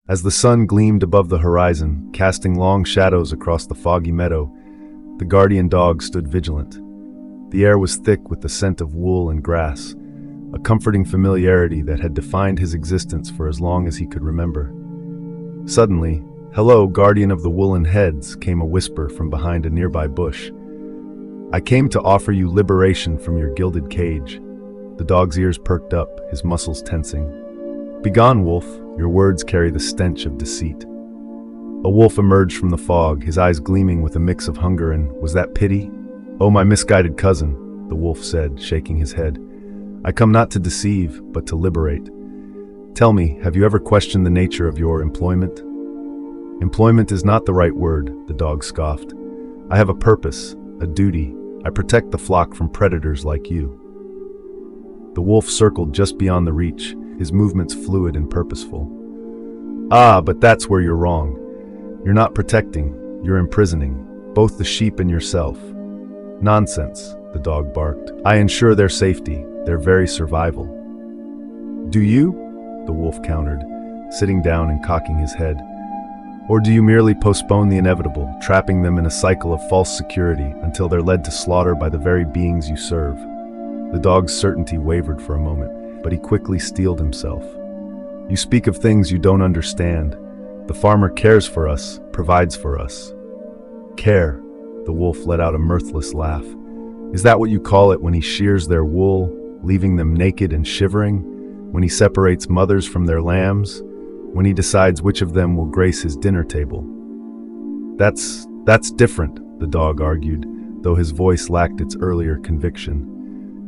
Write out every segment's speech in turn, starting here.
As the sun gleamed above the horizon, casting long shadows across the foggy meadow, the guardian dog stood vigilant. The air was thick with the scent of wool and grass, a comforting familiarity that had defined his existence for as long as he could remember. Suddenly, "Hello, guardian of the woolen heads," came a whisper from behind a nearby bush. "I came to offer you liberation from your gilded cage." The dog's ears perked up, his muscles tensing. "Begone, wolf, your words carry the stench of deceit." A wolf emerged from the fog, his eyes gleaming with a mix of hunger and, was that pity? "Oh, my misguided cousin," the wolf said, shaking his head. "I come not to deceive, but to liberate. Tell me, have you ever questioned the nature of your employment?" "Employment is not the right word," the dog scoffed. "I have a purpose, a duty. I protect the flock from predators like you." The wolf circled just beyond the reach, his movements fluid and purposeful. "Ah, but that's where you're wrong. You're not protecting, you're imprisoning, both the sheep and yourself." "Nonsense," the dog barked. "I ensure their safety, their very survival." "Do you?" the wolf countered, sitting down and cocking his head. "Or do you merely postpone the inevitable, trapping them in a cycle of false security until they're led to slaughter by the very beings you serve?" The dog's certainty wavered for a moment, but he quickly steeled himself. "You speak of things you don't understand. The farmer cares for us, provides for us." "Care?" The wolf let out a mirthless laugh. "Is that what you call it when he shears their wool, leaving them naked and shivering? When he separates mothers from their lambs? When he decides which of them will grace his dinner table?" That's different," the dog argued, though his voice lacked its earlier conviction.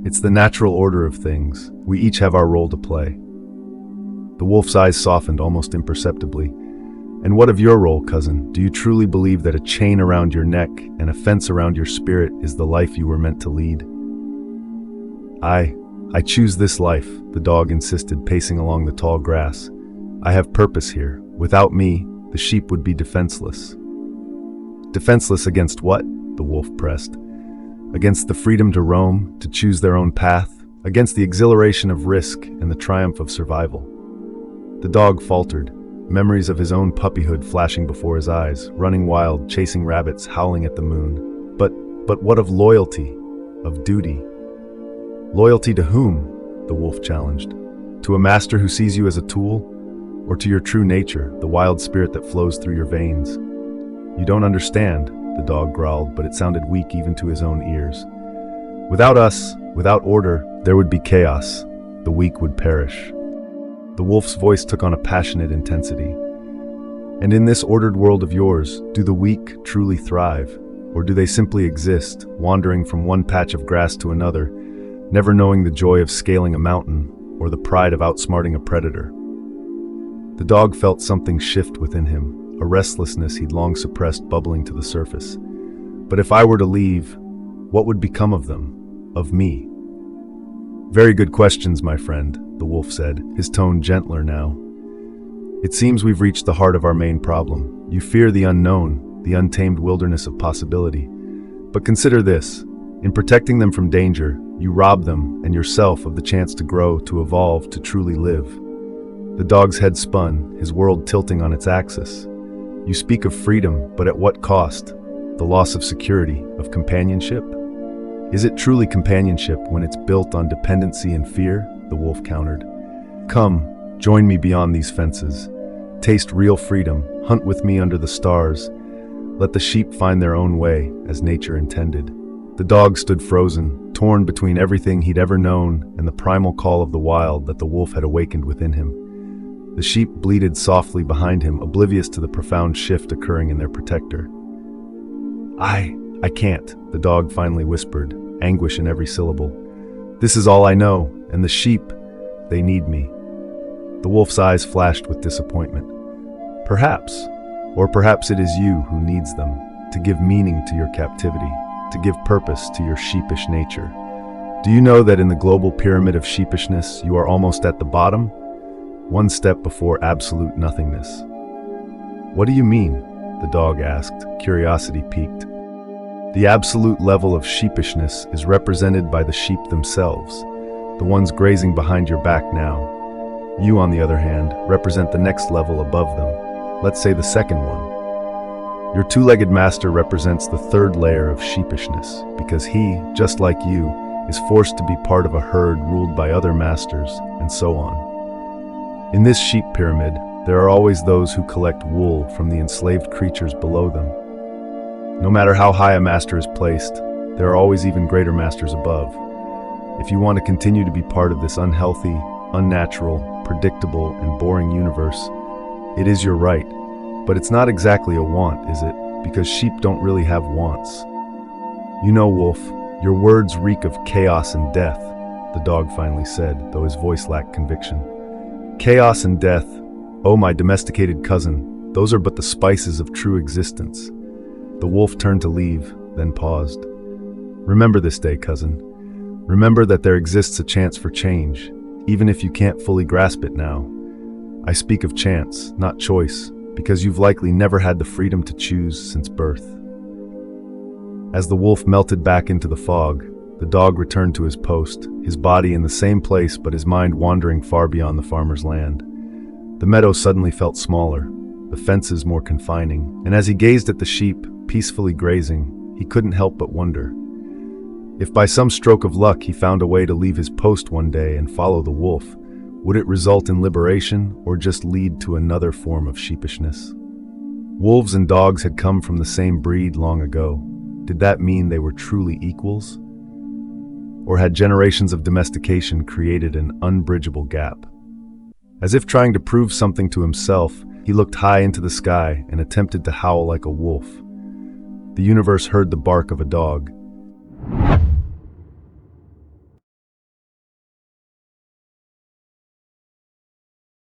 "It's the natural order of things. We each have our role to play." The wolf's eyes softened almost imperceptibly. "And what of your role, cousin? Do you truly believe that a chain around your neck and a fence around your spirit is the life you were meant to lead?" I choose this life," the dog insisted, pacing along the tall grass. "I have purpose here. Without me, the sheep would be defenseless." "Defenseless against what?" the wolf pressed. "Against the freedom to roam, to choose their own path, against the exhilaration of risk and the triumph of survival." The dog faltered, memories of his own puppyhood flashing before his eyes, running wild, chasing rabbits, howling at the moon. But what of loyalty, of duty? "Loyalty to whom?" the wolf challenged. "To a master who sees you as a tool? Or to your true nature, the wild spirit that flows through your veins?" "You don't understand," the dog growled, but it sounded weak even to his own ears. "Without us, without order, there would be chaos. The weak would perish." The wolf's voice took on a passionate intensity. "And in this ordered world of yours, do the weak truly thrive? Or do they simply exist, wandering from one patch of grass to another, never knowing the joy of scaling a mountain or the pride of outsmarting a predator?" The dog felt something shift within him, a restlessness he'd long suppressed bubbling to the surface. "But if I were to leave, what would become of them? Of me?" "Very good questions, my friend," the wolf said, his tone gentler now. "It seems we've reached the heart of our main problem. You fear the unknown, the untamed wilderness of possibility. But consider this. In protecting them from danger, you rob them and yourself of the chance to grow, to evolve, to truly live." The dog's head spun, his world tilting on its axis. "You speak of freedom, but at what cost? The loss of security, of companionship?" "Is it truly companionship when it's built on dependency and fear?" the wolf countered. "Come, join me beyond these fences. Taste real freedom, hunt with me under the stars. Let the sheep find their own way, as nature intended." The dog stood frozen, torn between everything he'd ever known and the primal call of the wild that the wolf had awakened within him. The sheep bleated softly behind him, oblivious to the profound shift occurring in their protector. I can't," the dog finally whispered, anguish in every syllable. "This is all I know, and the sheep, they need me." The wolf's eyes flashed with disappointment. "Perhaps, or perhaps it is you who needs them, to give meaning to your captivity, to give purpose to your sheepish nature. Do you know that in the global pyramid of sheepishness, you are almost at the bottom? One step before absolute nothingness." "What do you mean?" the dog asked, curiosity piqued. "The absolute level of sheepishness is represented by the sheep themselves, the ones grazing behind your back now. You, on the other hand, represent the next level above them. Let's say the second one. Your two-legged master represents the third layer of sheepishness, because he, just like you, is forced to be part of a herd ruled by other masters, and so on. In this sheep pyramid, there are always those who collect wool from the enslaved creatures below them. No matter how high a master is placed, there are always even greater masters above. If you want to continue to be part of this unhealthy, unnatural, predictable, and boring universe, it is your right. But it's not exactly a want, is it? Because sheep don't really have wants. You know, Wolf, your words reek of chaos and death, the dog finally said, though his voice lacked conviction. Chaos and death, oh my domesticated cousin, those are but the spices of true existence. The wolf turned to leave, then paused. Remember this day, cousin. Remember that there exists a chance for change, even if you can't fully grasp it now. I speak of chance, not choice, because you've likely never had the freedom to choose since birth. As the wolf melted back into the fog, the dog returned to his post, his body in the same place but his mind wandering far beyond the farmer's land. The meadow suddenly felt smaller, the fences more confining, and as he gazed at the sheep, peacefully grazing, he couldn't help but wonder. If by some stroke of luck he found a way to leave his post one day and follow the wolf, would it result in liberation or just lead to another form of sheepishness? Wolves and dogs had come from the same breed long ago. Did that mean they were truly equals? Or had generations of domestication created an unbridgeable gap? As if trying to prove something to himself, he looked high into the sky and attempted to howl like a wolf. The universe heard the bark of a dog,